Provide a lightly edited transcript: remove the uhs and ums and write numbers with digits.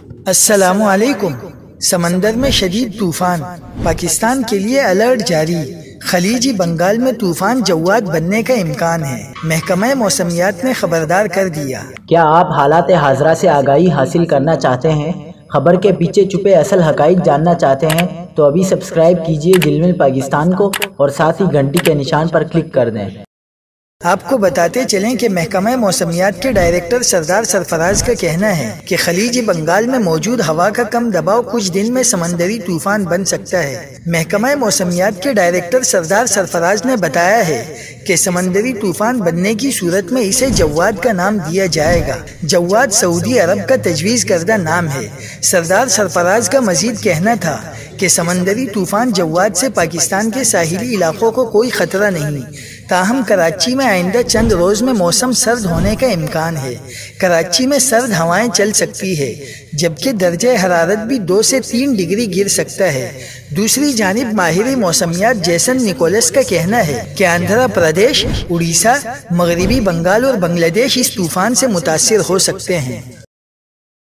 السلام علیکم۔ سمندر میں شدید طوفان، پاکستان کے لیے الرٹ جاری۔ خلیجی بنگال میں طوفان جواد بننے کا امکان ہے، محکمہ موسمیات نے خبردار کر دیا۔ کیا آپ حالات حاضرہ سے آگاہی حاصل کرنا چاہتے ہیں؟ خبر کے پیچھے چھپے اصل حقائق جاننا چاہتے ہیں تو ابھی سبسکرائب کیجئے جلمل پاکستان کو اور ساتھ ہی گھنٹی کے نشان پر کلک کر دیں۔ آپ کو بتاتے چلیں کہ محکمہ موسمیات کے ڈائریکٹر سردار سرفراز کا کہنا ہے کہ خلیج بنگال میں موجود ہوا کا کم دباؤ کچھ دن میں سمندری طوفان بن سکتا ہے۔ محکمہ موسمیات کے ڈائریکٹر سردار سرفراز نے بتایا ہے کہ سمندری طوفان بننے کی صورت میں اسے جواد کا نام دیا جائے گا۔ جواد سعودی عرب کا تجویز کردہ نام ہے۔ سردار سرفراز کا مزید کہنا تھا کہ سمندری طوفان جواد سے پاکستان کے ساحلی علاقوں کو کوئی خطرہ نہیں، تاہم کراچی میں آئندہ چند روز میں موسم سرد ہونے کا امکان ہے۔ کراچی میں سرد ہوائیں چل سکتی ہے، جبکہ درجہ حرارت بھی 2 سے 3 ڈگری گر سکتا ہے۔ دوسری جانب ماہر موسمیات جیسن نکولس کا کہنا ہے کہ آندھرا پردیش، اڑیسہ، مغربی بنگال اور بنگلہ دیش اس طوفان سے متاثر ہو سکتے ہیں۔